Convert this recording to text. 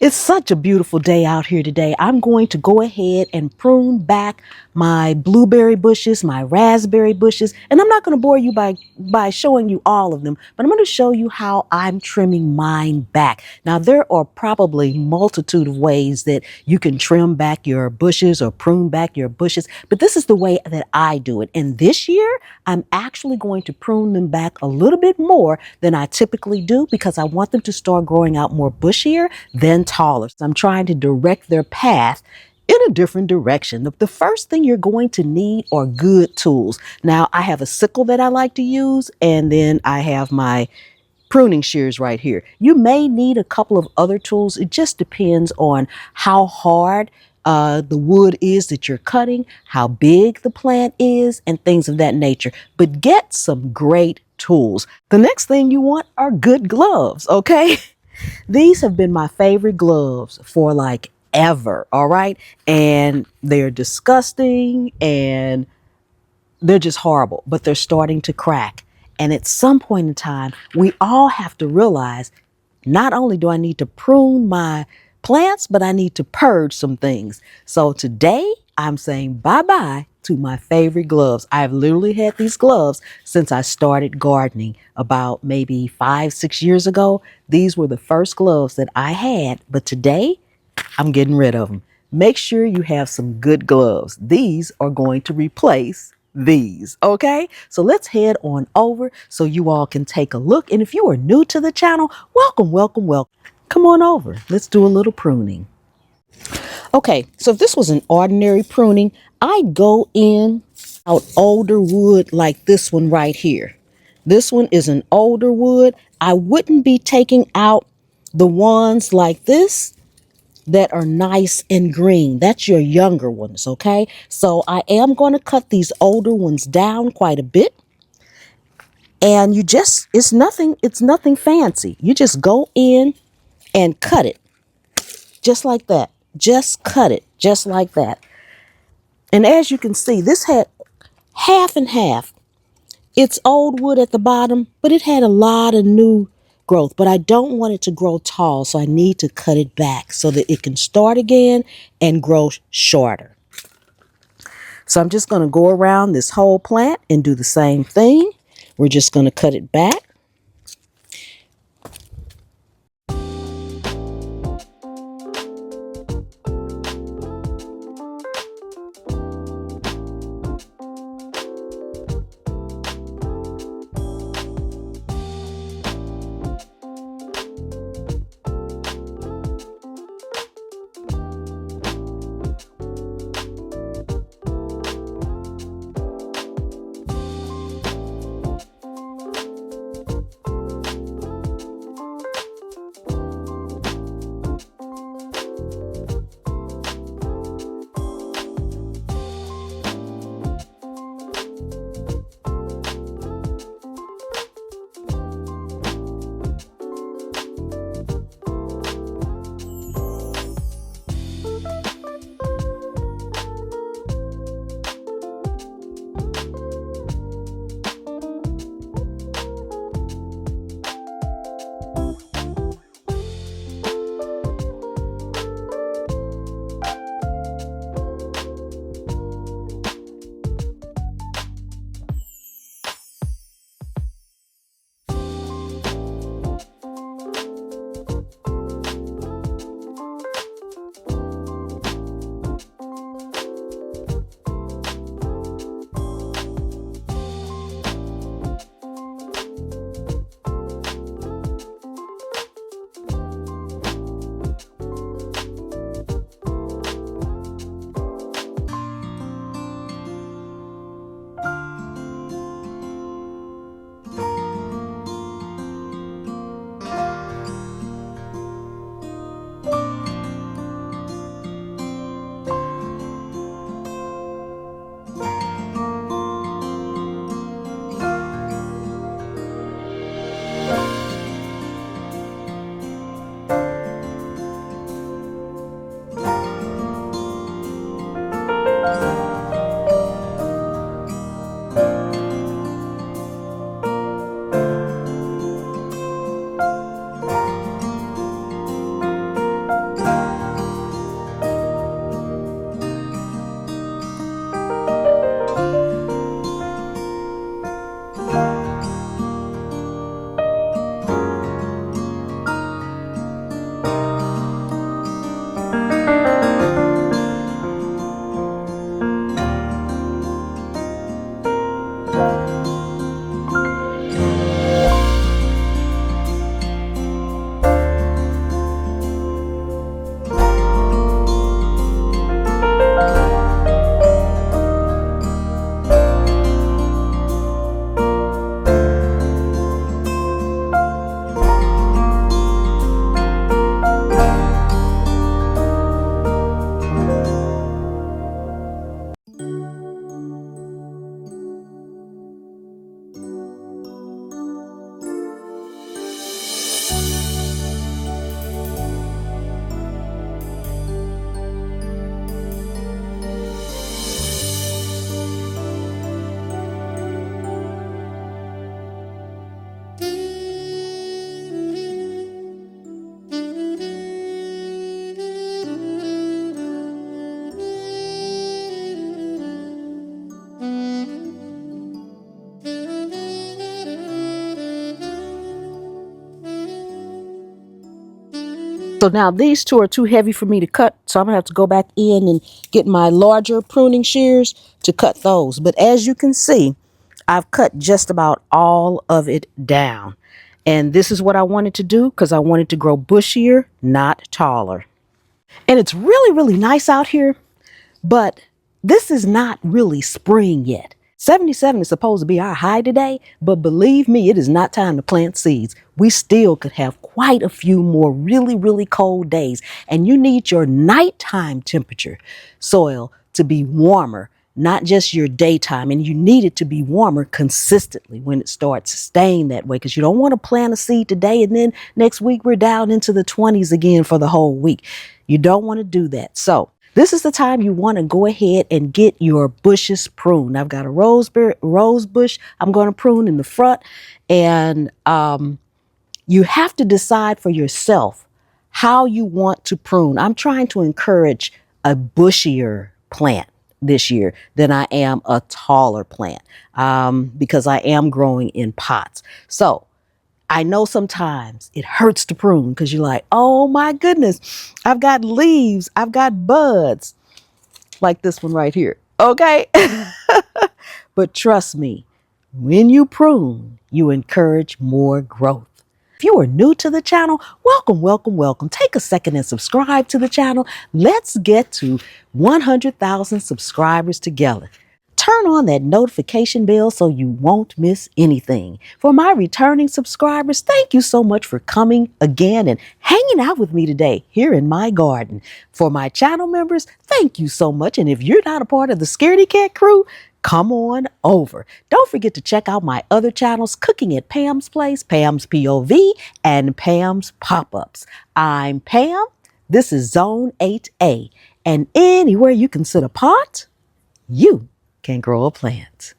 It's such a beautiful day out here today. I'm going to go ahead and prune back my blueberry bushes, my raspberry bushes, and I'm not going to bore you by showing you all of them, but I'm going to show you how I'm trimming mine back. Now, there are probably multitude of ways that you can trim back your bushes or prune back your bushes, but this is the way that I do it. And this year, I'm actually going to prune them back a little bit more than I typically do because I want them to start growing out more bushier than taller. So I'm trying to direct their path in a different direction. The first thing you're going to need are good tools. Now, I have a sickle that I like to use, and then I have my pruning shears right here. You may need a couple of other tools. It just depends on how hard the wood is that you're cutting, how big the plant is, and things of that nature. But get some great tools. The next thing you want are good gloves, okay? These have been my favorite gloves for like ever, all right? And they're disgusting and they're just horrible, but they're starting to crack. And at some point in time, we all have to realize not only do I need to prune my plants, but I need to purge some things. So today I'm saying bye-bye to my favorite gloves. I've literally had these gloves since I started gardening about maybe 5, 6 years ago. These were the first gloves that I had, but today I'm getting rid of them. Make sure you have some good gloves. These are going to replace these, okay? So let's head on over so you all can take a look. And if you are new to the channel, welcome, welcome, welcome. Come on over. Let's do a little pruning. Okay, so if this was an ordinary pruning, I'd go in out older wood like this one right here. This one is an older wood. I wouldn't be taking out the ones like this that are nice and green. That's your younger ones, okay? So I am going to cut these older ones down quite a bit. And it's nothing fancy. You just go in and cut it just like that. Just cut it just like that. And as you can see, this had half and half. It's old wood at the bottom, but it had a lot of new growth. But I don't want it to grow tall, so I need to cut it back so that it can start again and grow shorter. So I'm just going to go around this whole plant and do the same thing. We're just going to cut it back. So now these two are too heavy for me to cut. So I'm gonna have to go back in and get my larger pruning shears to cut those. But as you can see, I've cut just about all of it down. And this is what I wanted to do because I wanted to grow bushier, not taller. And it's really, really nice out here, but this is not really spring yet. 77 is supposed to be our high today, but believe me, it is not time to plant seeds. We still could have quite a few more really, really cold days, and you need your nighttime temperature soil to be warmer, not just your daytime, and you need it to be warmer consistently when it starts staying that way, because you don't want to plant a seed today and then next week we're down into the 20s again for the whole week. You don't want to do that. So this is the time you want to go ahead and get your bushes pruned. I've got a rose bush I'm going to prune in the front, and you have to decide for yourself how you want to prune. I'm trying to encourage a bushier plant this year than I am a taller plant because I am growing in pots. So I know sometimes it hurts to prune because you're like, oh my goodness, I've got leaves, I've got buds, like this one right here. Okay. But trust me, when you prune, you encourage more growth. If you are new to the channel, welcome, welcome, welcome. Take a second and subscribe to the channel. Let's get to 100,000 subscribers together. Turn on that notification bell so you won't miss anything. For my returning subscribers, thank you so much for coming again and hanging out with me today here in my garden. For my channel members, thank you so much. And if you're not a part of the Scaredy Cat crew, come on over. Don't forget to check out my other channels, Cooking at Pam's Place, Pam's POV, and Pam's Pop-Ups. I'm Pam. This is Zone 8A. And anywhere you can sit a pot, you can grow a plant.